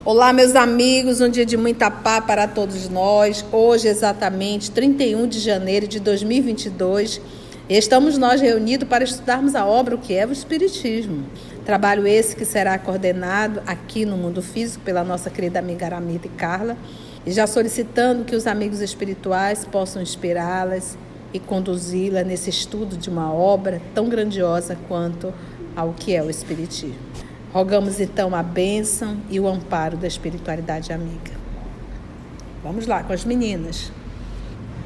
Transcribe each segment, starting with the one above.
Olá, meus amigos, um dia de muita paz para todos nós. Hoje, exatamente 31 de janeiro de 2022, estamos nós reunidos para estudarmos a obra, o que é o Espiritismo. Trabalho esse que será coordenado aqui no Mundo Físico pela nossa querida amiga Aramita e Carla, e já solicitando que os amigos espirituais possam inspirá-las e conduzi-la nesse estudo de uma obra tão grandiosa quanto ao que é o Espiritismo. Rogamos então a bênção e o amparo da espiritualidade amiga. Vamos lá com as meninas.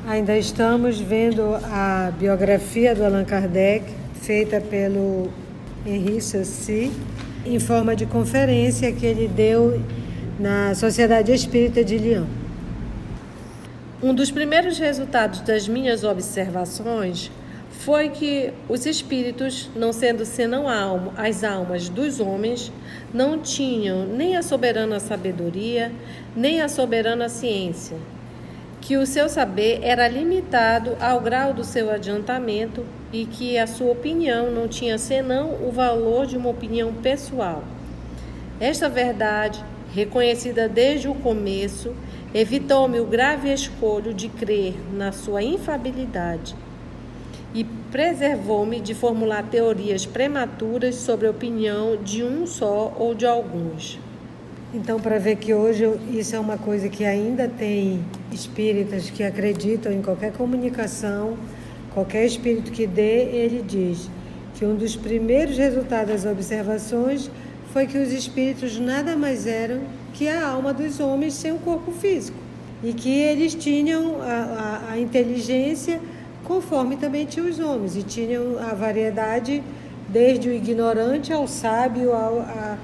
Ainda estamos vendo a biografia do Allan Kardec, feita pelo Henri Saucy, em forma de conferência que ele deu na Sociedade Espírita de Lyon. Um dos primeiros resultados das minhas observações foi que os espíritos, não sendo senão as almas dos homens, não tinham nem a soberana sabedoria, nem a soberana ciência, que o seu saber era limitado ao grau do seu adiantamento e que a sua opinião não tinha senão o valor de uma opinião pessoal. Esta verdade, reconhecida desde o começo, evitou-me o grave escolho de crer na sua infalibilidade e preservou-me de formular teorias prematuras sobre a opinião de um só ou de alguns. Então, para ver que hoje isso é uma coisa que ainda tem espíritas que acreditam em qualquer comunicação, qualquer espírito que dê, ele diz que um dos primeiros resultados das observações foi que os espíritos nada mais eram que a alma dos homens sem o corpo físico e que eles tinham a inteligência conforme também tinham os homens, e tinham a variedade desde o ignorante ao sábio, a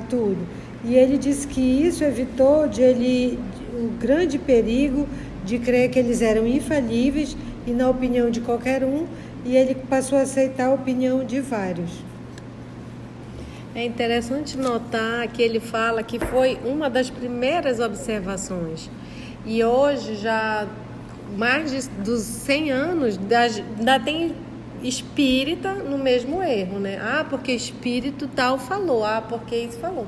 tudo. E ele disse que isso evitou o grande perigo de crer que eles eram infalíveis e na opinião de qualquer um, e ele passou a aceitar a opinião de vários. É interessante notar que ele fala que foi uma das primeiras observações, e hoje já mais dos 100 anos, ainda tem espírita no mesmo erro, né? Porque espírito tal falou, porque isso falou.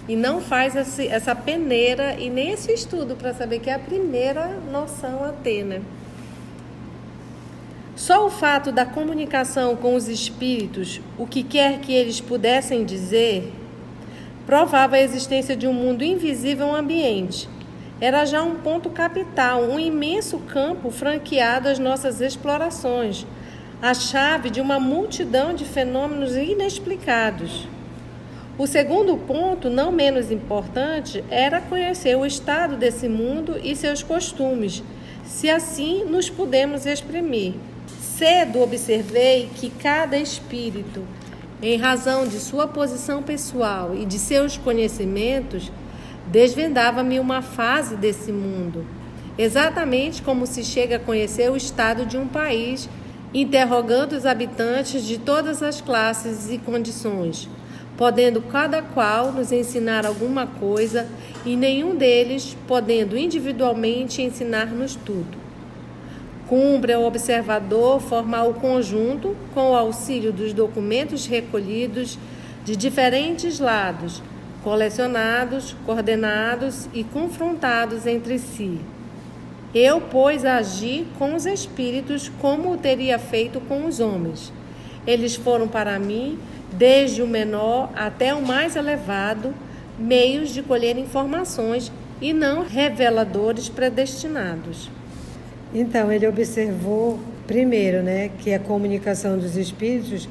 E não faz essa peneira e nem esse estudo para saber que é a primeira noção a ter, né? Só o fato da comunicação com os espíritos, o que quer que eles pudessem dizer, provava a existência de um mundo invisível ambiente. Era já um ponto capital, um imenso campo franqueado às nossas explorações, a chave de uma multidão de fenômenos inexplicados. O segundo ponto, não menos importante, era conhecer o estado desse mundo e seus costumes, se assim nos podemos exprimir. Cedo observei que cada espírito, em razão de sua posição pessoal e de seus conhecimentos, desvendava-me uma fase desse mundo, exatamente como se chega a conhecer o estado de um país, interrogando os habitantes de todas as classes e condições, podendo cada qual nos ensinar alguma coisa e nenhum deles podendo individualmente ensinar-nos tudo. Cumpre ao observador formar o conjunto com o auxílio dos documentos recolhidos de diferentes lados, colecionados, coordenados e confrontados entre si. Eu, pois, agi com os espíritos como o teria feito com os homens. Eles foram para mim, desde o menor até o mais elevado, meios de colher informações e não reveladores predestinados. Então, ele observou, primeiro, que a comunicação dos espíritos,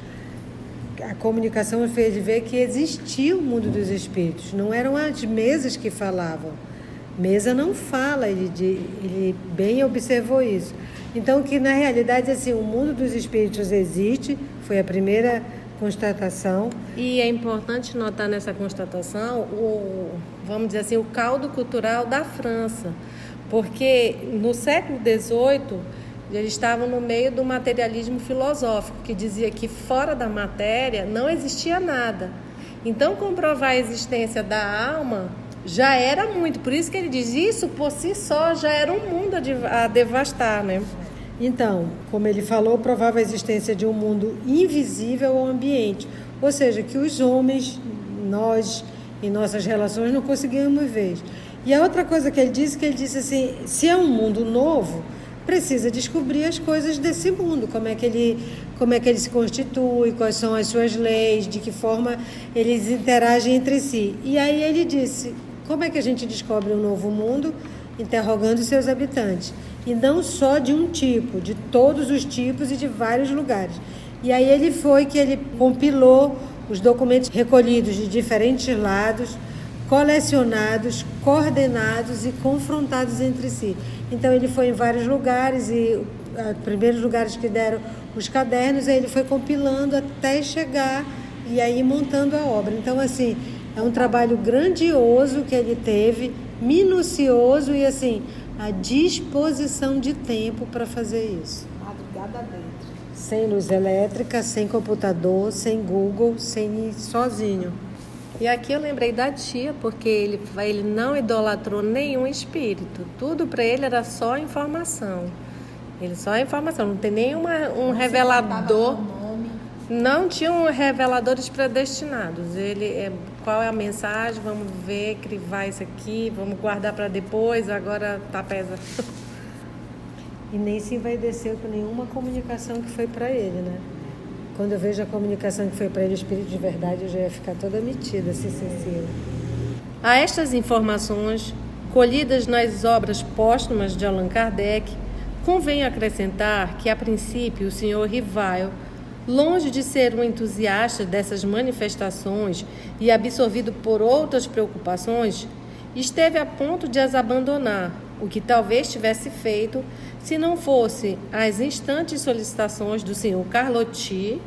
a comunicação fez ver que existia o mundo dos espíritos, não eram as mesas que falavam. Mesa não fala, ele bem observou isso. Então, que na realidade, assim, o mundo dos espíritos existe, foi a primeira constatação. E é importante notar nessa constatação, vamos dizer assim, o caldo cultural da França, porque no século XVIII, eles estavam no meio do materialismo filosófico, que dizia que fora da matéria não existia nada. Então, comprovar a existência da alma já era muito. Por isso que ele diz, isso por si só já era um mundo a devastar, né? Então, como ele falou, provava a existência de um mundo invisível ao ambiente. Ou seja, que os homens, nós em nossas relações, não conseguíamos ver. E a outra coisa que ele disse assim, se é um mundo novo, precisa descobrir as coisas desse mundo, como é que ele se constitui, quais são as suas leis, de que forma eles interagem entre si. E aí ele disse, como é que a gente descobre um novo mundo? Interrogando seus habitantes. E não só de um tipo, de todos os tipos e de vários lugares. E aí ele compilou os documentos recolhidos de diferentes lados, colecionados, coordenados e confrontados entre si. Então ele foi em vários lugares e primeiros lugares que deram os cadernos, aí ele foi compilando até chegar e aí montando a obra. Então assim, é um trabalho grandioso que ele teve, minucioso e assim, a disposição de tempo para fazer isso. Madrugada dentro. Sem luz elétrica, sem computador, sem Google, sem ir sozinho. E aqui eu lembrei da tia, porque ele não idolatrou nenhum espírito. Tudo para ele era só informação. Ele só informação, não tem nenhum revelador. Não tinham reveladores predestinados. Qual é a mensagem? Vamos ver, crivar isso aqui, vamos guardar para depois, agora tá pesado. E nem se envaideceu com nenhuma comunicação que foi para ele, né? Quando eu vejo a comunicação que foi para ele, o espírito de verdade, eu já ia ficar toda metida, assim, sensível. A estas informações, colhidas nas obras póstumas de Allan Kardec, convém acrescentar que, a princípio, o Sr. Rivail, longe de ser um entusiasta dessas manifestações e absorvido por outras preocupações, esteve a ponto de as abandonar, o que talvez tivesse feito se não fosse as instantes solicitações do Sr. Carlotti,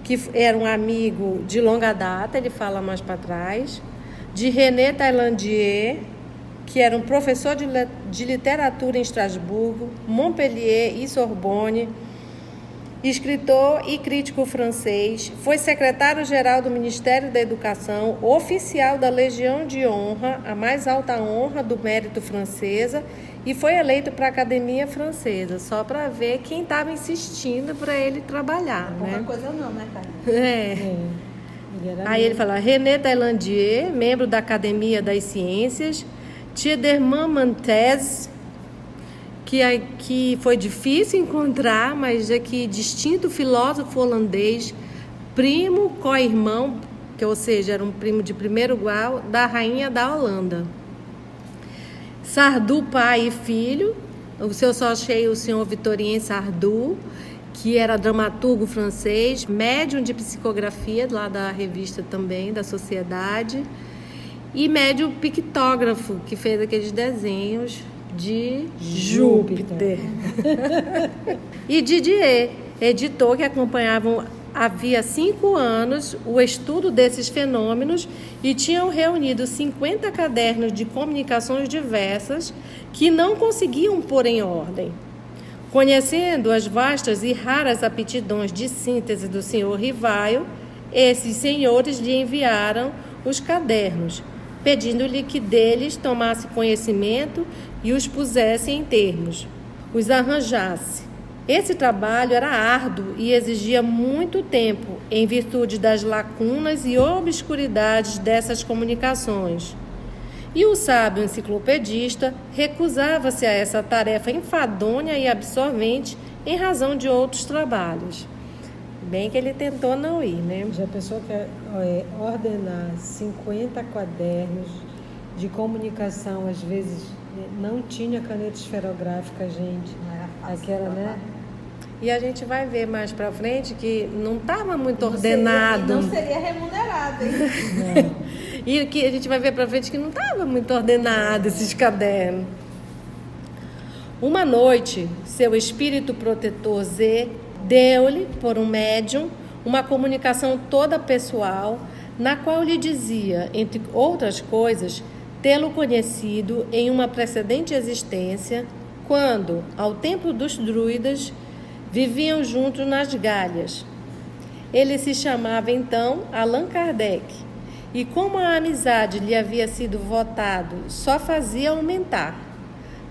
que era um amigo de longa data, ele fala mais para trás, de René Taillandier, que era um professor de literatura em Estrasburgo, Montpellier e Sorbonne, escritor e crítico francês, foi secretário-geral do Ministério da Educação, oficial da Legião de Honra, a mais alta honra do mérito francesa, e foi eleito para a Academia Francesa, só para ver quem estava insistindo para ele trabalhar. Pouca né? coisa não, né, Carlinhos? Aí ele fala, René Taillandier, membro da Academia das Ciências, Thiederman Mantes, que foi difícil encontrar, mas é que distinto filósofo holandês, primo, co-irmão, ou seja, era um primo de primeiro grau, da rainha da Holanda. Sardou, pai e filho, o seu só achei o senhor Victorien Sardou, que era dramaturgo francês, médium de psicografia, lá da revista também, da Sociedade, e médium pictógrafo, que fez aqueles desenhos de Júpiter. E Didier, editor que acompanhava havia 5 anos o estudo desses fenômenos e tinham reunido 50 cadernos de comunicações diversas que não conseguiam pôr em ordem. Conhecendo as vastas e raras aptidões de síntese do Sr. Rivail, esses senhores lhe enviaram os cadernos, pedindo-lhe que deles tomasse conhecimento e os pusesse em termos, os arranjasse. Esse trabalho era árduo e exigia muito tempo, em virtude das lacunas e obscuridades dessas comunicações. E o sábio enciclopedista recusava-se a essa tarefa enfadonha e absorvente em razão de outros trabalhos. Bem que ele tentou não ir, né? Já pensou que ordenar 50 quadernos de comunicação, às vezes não tinha caneta esferográfica, gente. Não era fácil. Aquela, né? E a gente vai ver mais pra frente que não estava muito ordenado. Não seria remunerado, hein? E que a gente vai ver pra frente que não estava muito ordenado esses cadernos. Uma noite, seu espírito protetor Z deu-lhe, por um médium, uma comunicação toda pessoal, na qual lhe dizia, entre outras coisas, tê-lo conhecido em uma precedente existência, quando, ao tempo dos druidas, viviam juntos nas Galhas. Ele se chamava então Allan Kardec, e como a amizade lhe havia sido votado, só fazia aumentar.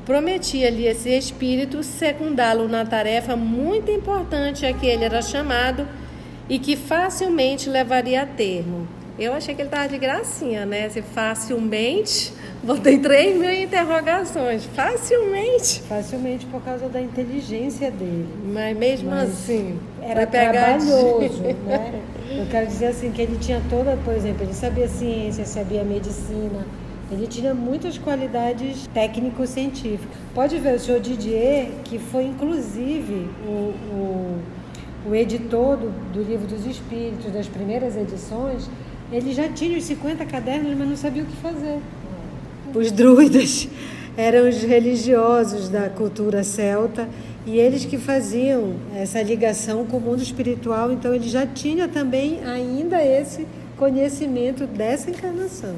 Prometia-lhe esse espírito secundá-lo na tarefa muito importante a que ele era chamado e que facilmente levaria a termo. Eu achei que ele estava de gracinha, né? Se facilmente, botei 3.000 interrogações. Facilmente. Facilmente por causa da inteligência dele. Mas mesmo assim, era trabalhoso, né? Eu quero dizer assim, que ele tinha toda, por exemplo, ele sabia ciência, sabia medicina, ele tinha muitas qualidades técnico-científicas. Pode ver o senhor Didier, que foi inclusive o editor do Livro dos Espíritos, das primeiras edições. Ele já tinha os 50 cadernos, mas não sabia o que fazer. Os druidas eram os religiosos da cultura celta e eles que faziam essa ligação com o mundo espiritual. Então ele já tinha também ainda esse conhecimento dessa encarnação.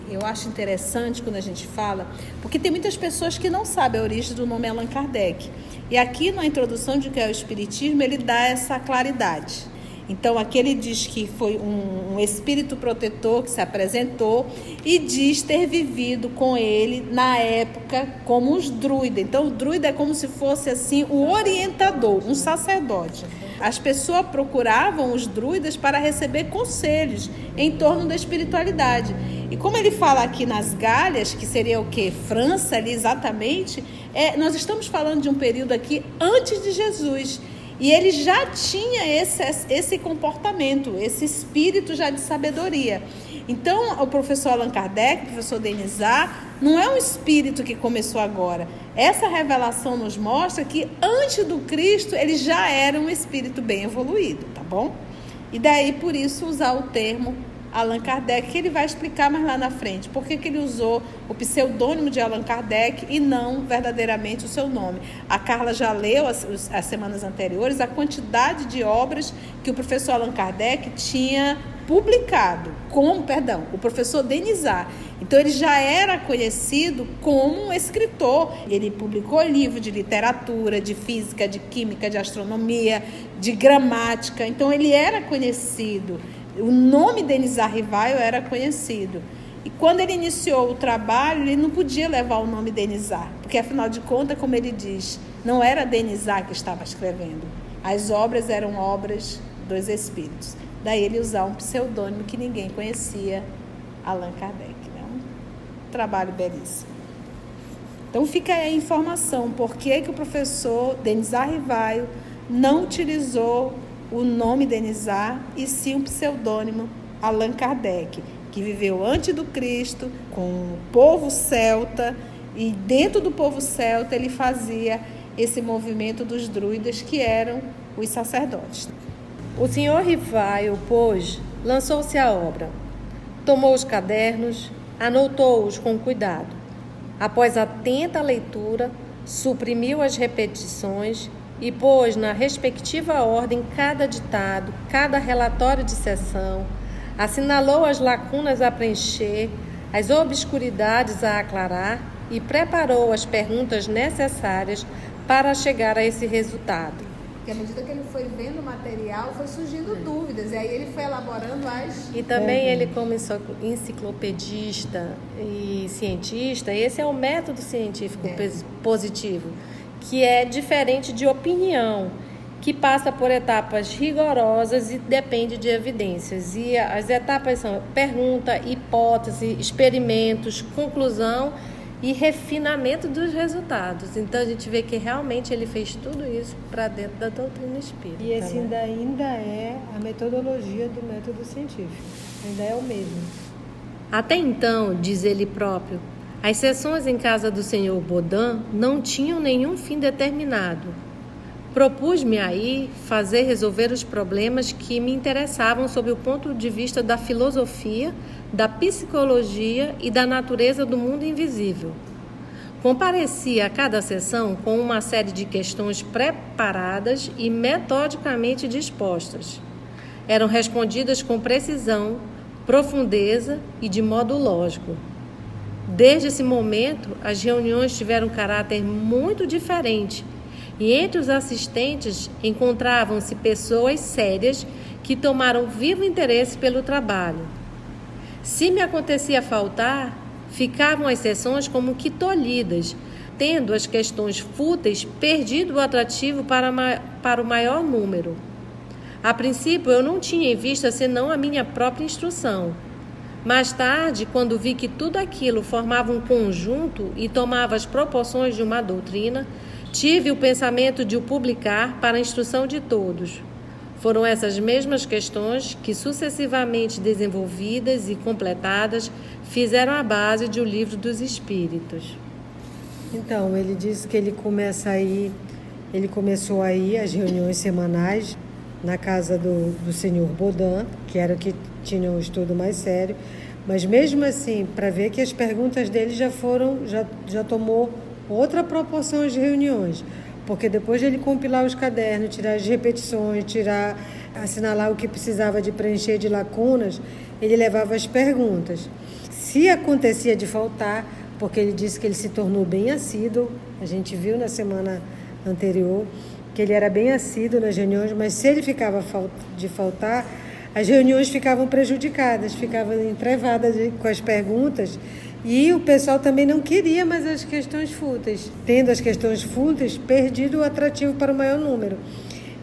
E eu acho interessante quando a gente fala, porque tem muitas pessoas que não sabem a origem do nome Allan Kardec. E aqui na introdução de que é o Espiritismo, ele dá essa claridade. Então, aqui ele diz que foi um espírito protetor que se apresentou e diz ter vivido com ele na época como os druidas. Então, o druida é como se fosse assim o orientador, um sacerdote. As pessoas procuravam os druidas para receber conselhos em torno da espiritualidade. E como ele fala aqui nas Galhas, que seria o quê? França ali exatamente, nós estamos falando de um período aqui antes de Jesus. E ele já tinha esse comportamento, esse espírito já de sabedoria. Então, o professor Allan Kardec, o professor Denisard, não é um espírito que começou agora. Essa revelação nos mostra que antes do Cristo, ele já era um espírito bem evoluído, tá bom? E daí, por isso, usar o termo Allan Kardec, que ele vai explicar mais lá na frente. Por que ele usou o pseudônimo de Allan Kardec e não verdadeiramente o seu nome. A Carla já leu as semanas anteriores a quantidade de obras que o professor Allan Kardec tinha publicado, o professor Denisard. Então ele já era conhecido como um escritor. Ele publicou livros de literatura, de física, de química, de astronomia, de gramática. Então ele era conhecido. O nome Denisard Rivaio era conhecido. E quando ele iniciou o trabalho, ele não podia levar o nome Denisard, porque afinal de contas, como ele diz, não era Denisard que estava escrevendo. As obras eram obras dos espíritos. Daí ele usar um pseudônimo que ninguém conhecia, Allan Kardec. Né? Um trabalho belíssimo. Então fica aí a informação, por que o professor Denisard Rivaio não utilizou o nome Denisard e sim um pseudônimo Allan Kardec, que viveu antes do Cristo, com o povo celta, e dentro do povo celta ele fazia esse movimento dos druidas, que eram os sacerdotes. O senhor Rivaio, pois, lançou-se à obra, tomou os cadernos, anotou-os com cuidado. Após atenta leitura, suprimiu as repetições e pôs na respectiva ordem cada ditado, cada relatório de sessão, assinalou as lacunas a preencher, as obscuridades a aclarar e preparou as perguntas necessárias para chegar a esse resultado. Porque à medida que ele foi vendo o material, foi surgindo dúvidas, e aí ele foi elaborando as... E também ele, como enciclopedista e cientista, esse é o método científico positivo, que é diferente de opinião, que passa por etapas rigorosas e depende de evidências. E as etapas são pergunta, hipótese, experimentos, conclusão e refinamento dos resultados. Então a gente vê que realmente ele fez tudo isso para dentro da doutrina espírita. E esse ainda é a metodologia do método científico, ainda é o mesmo. Até então, diz ele próprio, as sessões em casa do senhor Baudin não tinham nenhum fim determinado. Propus-me aí fazer resolver os problemas que me interessavam sob o ponto de vista da filosofia, da psicologia e da natureza do mundo invisível. Comparecia a cada sessão com uma série de questões preparadas e metodicamente dispostas. Eram respondidas com precisão, profundeza e de modo lógico. Desde esse momento, as reuniões tiveram caráter muito diferente e entre os assistentes encontravam-se pessoas sérias que tomaram vivo interesse pelo trabalho. Se me acontecia faltar, ficavam as sessões como que tolhidas, tendo as questões fúteis perdido o atrativo para o maior número. A princípio, eu não tinha em vista senão a minha própria instrução. Mais tarde, quando vi que tudo aquilo formava um conjunto e tomava as proporções de uma doutrina, tive o pensamento de o publicar para a instrução de todos. Foram essas mesmas questões que, sucessivamente desenvolvidas e completadas, fizeram a base de O Livro dos Espíritos. Então, ele disse que ele começou a ir às reuniões semanais na casa do senhor Baudin, que era o que tinha um estudo mais sério, mas mesmo assim, para ver que as perguntas dele já tomou outra proporção as reuniões, porque depois de ele compilar os cadernos, tirar as repetições, assinalar o que precisava de preencher de lacunas, ele levava as perguntas. Se acontecia de faltar, porque ele disse que ele se tornou bem assíduo, a gente viu na semana anterior que ele era bem assíduo nas reuniões, mas se ele ficava de faltar, as reuniões ficavam prejudicadas, ficavam entrevadas com as perguntas, e o pessoal também não queria mais as questões fúteis. Tendo as questões fúteis, perdido o atrativo para o maior número.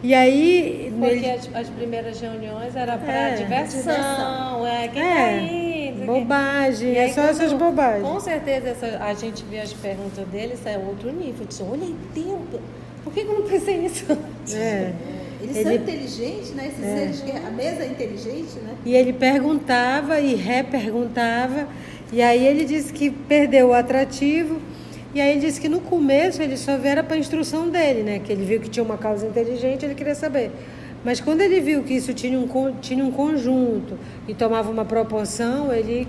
E aí... Porque as primeiras reuniões era para diversão, quem tá aí? Bobagem, só essas bobagens. Com certeza a gente vê as perguntas dele, isso é outro nível. Diz, olha, tempo. Por que eu não pensei nisso antes? Eles são inteligentes, né? Esses seres que a mesa é inteligente, né? E ele perguntava e reperguntava, e aí ele disse que perdeu o atrativo, e aí ele disse que no começo ele só era para a instrução dele, né? Que ele viu que tinha uma causa inteligente, ele queria saber. Mas quando ele viu que isso tinha um conjunto e tomava uma proporção, ele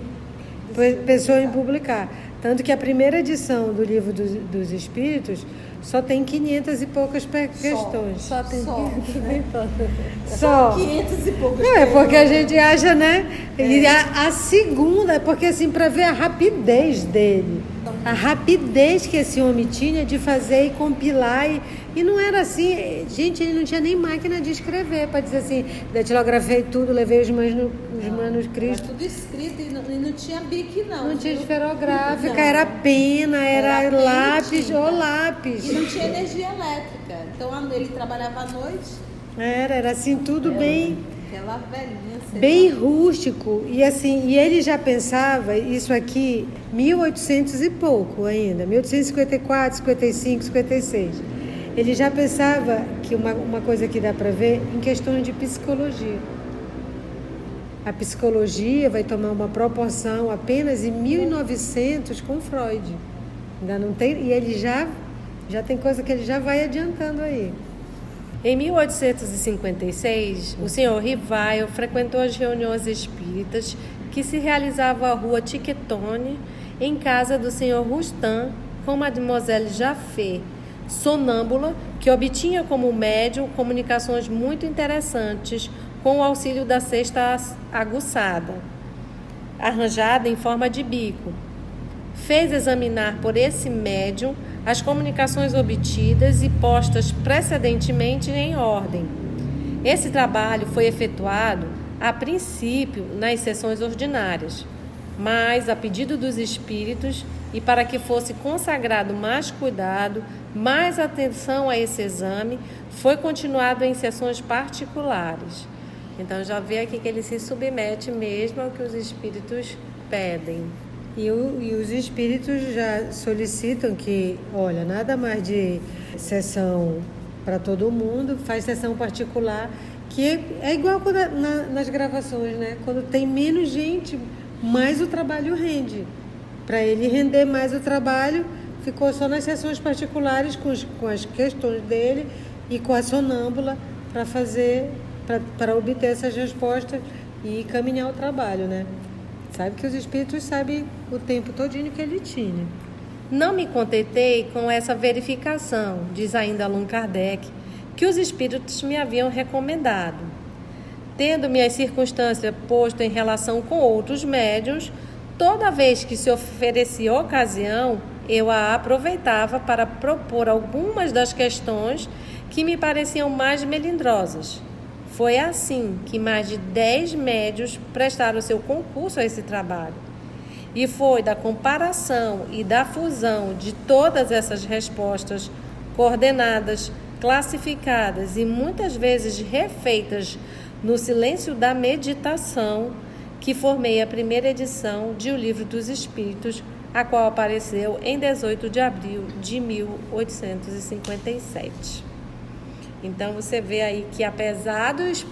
pensou em publicar. Tanto que a primeira edição do Livro dos Espíritos só tem 500 e poucas questões. Só tem 500 e poucas. Só 500 e poucas. Não, é porque a gente acha, né? E a segunda, porque assim, para ver a rapidez dele. A rapidez que esse homem tinha de fazer e compilar. E não era assim, gente, ele não tinha nem máquina de escrever, para dizer assim, datilografei tudo, levei os manuscritos. Era tudo escrito e não tinha bique, não. Não tinha esferográfica, era pena, era lápis ou lápis. E não tinha energia elétrica. Então ele trabalhava à noite. Era assim, tudo bem... Aquela velhinha. Bem rústico. E assim, e ele já pensava, isso aqui, 1800 e pouco ainda, 1854, 55, 56. Ele já pensava que uma coisa que dá para ver em questões de psicologia. A psicologia vai tomar uma proporção apenas em 1900 com Freud. Ainda não tem, e ele já tem coisa que ele já vai adiantando aí. Em 1856, o Sr. Rivaio frequentou as reuniões espíritas que se realizavam à rua Tiquetone, em casa do Sr. Rustan, com Mademoiselle Jaffé, sonâmbula, que obtinha como médium comunicações muito interessantes com o auxílio da cesta aguçada, arranjada em forma de bico. Fez examinar por esse médium as comunicações obtidas e postas precedentemente em ordem. Esse trabalho foi efetuado, a princípio, nas sessões ordinárias, mas, a pedido dos espíritos, e para que fosse consagrado mais cuidado, mais atenção a esse exame, foi continuado em sessões particulares. Então, já vê aqui que ele se submete mesmo ao que os espíritos pedem. E os espíritos já solicitam que, olha, nada mais de sessão para todo mundo, faz sessão particular, que é igual nas gravações, né? Quando tem menos gente, mais o trabalho rende. Para ele render mais o trabalho, ficou só nas sessões particulares com as questões dele e com a sonâmbula para obter essas respostas e caminhar o trabalho, né? Sabe que os espíritos sabem o tempo todinho que ele tinha. Não me contentei com essa verificação, diz ainda Allan Kardec, que os espíritos me haviam recomendado. Tendo-me as circunstâncias posto em relação com outros médiuns, toda vez que se oferecia ocasião, eu a aproveitava para propor algumas das questões que me pareciam mais melindrosas. Foi assim que mais de 10 médiuns prestaram seu concurso a esse trabalho. E foi da comparação e da fusão de todas essas respostas coordenadas, classificadas e muitas vezes refeitas no silêncio da meditação, que formei a primeira edição de O Livro dos Espíritos, a qual apareceu em 18 de abril de 1857. Então você vê aí que apesar dos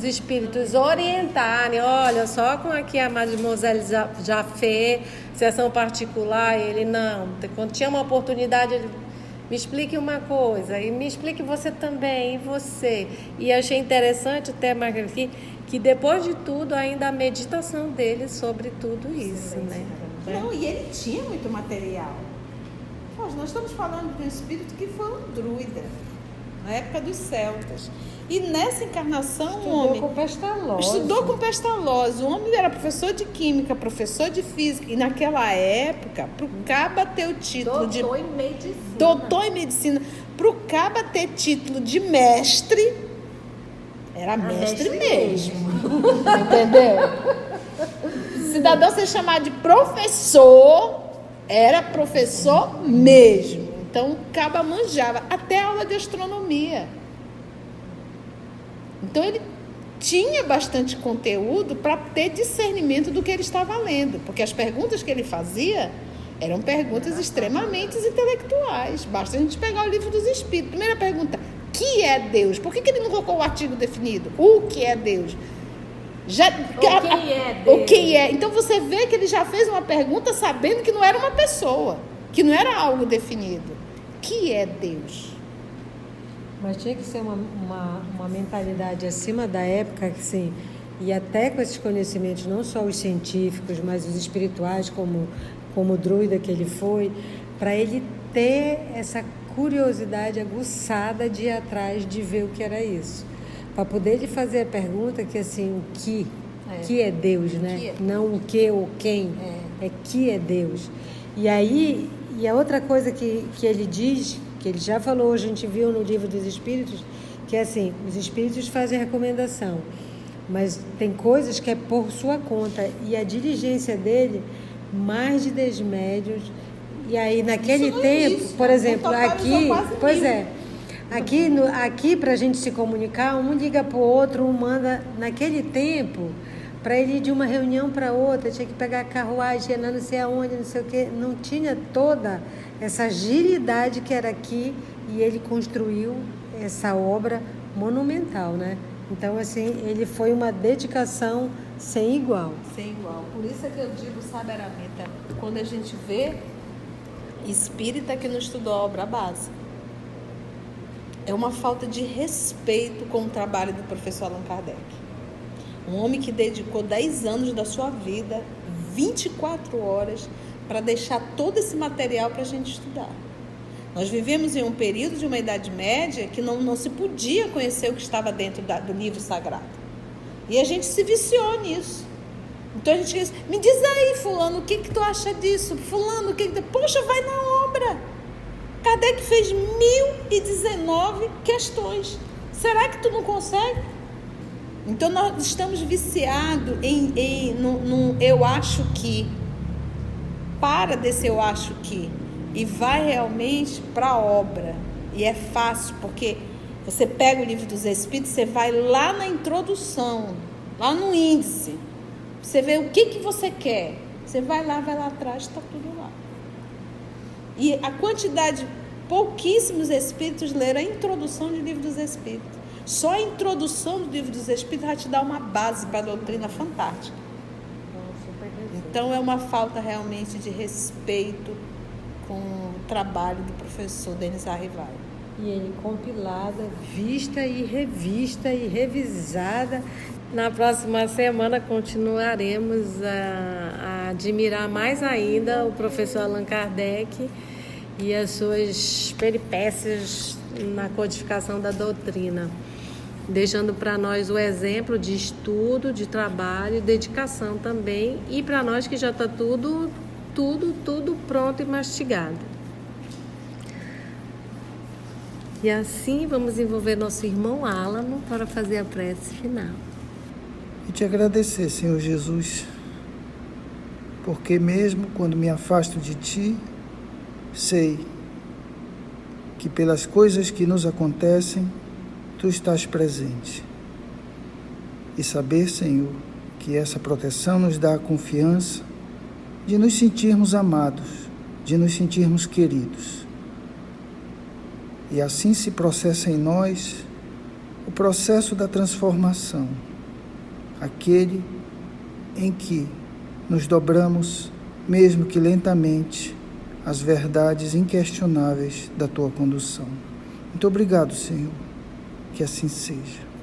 espíritos orientarem, olha, só com aqui a Mademoiselle Jaffé, sessão particular, ele não, quando tinha uma oportunidade, ele me explique uma coisa, e me explique você também, e você. E achei interessante até, Margarida, que depois de tudo, ainda a meditação dele sobre tudo isso, né? Não, e ele tinha muito material. Poxa, nós estamos falando de um espírito que foi um druida, na época dos celtas. E nessa encarnação, o homem estudou com Pestalozzi. O homem era professor de química, professor de física. E naquela época, para o caba ter o título de doutor em medicina, para o caba ter título de mestre, era mestre mesmo. Entendeu? Cidadão ser chamado de professor, era professor mesmo. Então o caba manjava até aula de astronomia. Então ele tinha bastante conteúdo para ter discernimento do que ele estava lendo, porque as perguntas que ele fazia eram perguntas extremamente intelectuais. Basta a gente pegar o Livro dos Espíritos. Primeira pergunta: que é Deus? Por que ele não colocou o artigo definido? O que é Deus? O que é? Então você vê que ele já fez uma pergunta sabendo que não era uma pessoa, que não era algo definido. Que é Deus? Mas tinha que ser uma mentalidade acima da época, assim, e até com esses conhecimentos, não só os científicos, mas os espirituais, como o druida que ele foi, para ele ter essa curiosidade aguçada de ir atrás, de ver o que era isso. Para poder lhe fazer a pergunta que, assim, o que é Deus, né? Não o que ou quem, é que é Deus. E aí, e a outra coisa que ele diz, que ele já falou, a gente viu no Livro dos Espíritos, que é assim, os espíritos fazem recomendação, mas tem coisas que é por sua conta, e a diligência dele, mais de 10 médiuns, e aí naquele tempo, existe, por exemplo, aqui, aqui para a gente se comunicar, um liga para o outro, um manda, naquele tempo, para ele ir de uma reunião para outra, tinha que pegar a carruagem, não sei aonde, não sei o quê, não tinha toda essa agilidade que era aqui, e ele construiu essa obra monumental, né? Então, assim, ele foi uma dedicação sem igual. Sem igual. Por isso é que eu digo, sabe, Aramita, quando a gente vê espírita que não estudou a obra base, é uma falta de respeito com o trabalho do professor Allan Kardec. Um homem que dedicou 10 anos da sua vida, 24 horas, para deixar todo esse material para a gente estudar. Nós vivemos em um período de uma Idade Média que não se podia conhecer o que estava dentro do livro sagrado. E a gente se viciou nisso. Então a gente diz, me diz aí, fulano, o que tu acha disso? Fulano, o que... Poxa, vai na obra. Kardec fez 1019 questões. Será que tu não consegue? Então nós estamos viciados num eu acho que. Para desse eu acho que. E vai realmente para a obra. E é fácil, porque você pega o Livro dos Espíritos, você vai lá na introdução, lá no índice. Você vê o que você quer. Você vai lá atrás, está tudo lá. E a quantidade, pouquíssimos espíritos leram a introdução do Livro dos Espíritos. Só a introdução do Livro dos Espíritos vai te dar uma base para a doutrina fantástica. Então é uma falta realmente de respeito com o trabalho do professor Denis Arrivai. E ele compilada, vista e revista e revisada. Na próxima semana continuaremos a admirar mais ainda o professor Allan Kardec e as suas peripécias na codificação da doutrina, deixando para nós o exemplo de estudo, de trabalho, dedicação também, e para nós que já está tudo pronto e mastigado. E assim vamos envolver nosso irmão Álamo para fazer a prece final. E te agradecer, Senhor Jesus, porque mesmo quando me afasto de Ti, sei que pelas coisas que nos acontecem, Tu estás presente. E saber, Senhor, que essa proteção nos dá a confiança de nos sentirmos amados, de nos sentirmos queridos. E assim se processa em nós o processo da transformação, aquele em que nos dobramos, mesmo que lentamente, às verdades inquestionáveis da Tua condução. Muito obrigado, Senhor, que assim seja.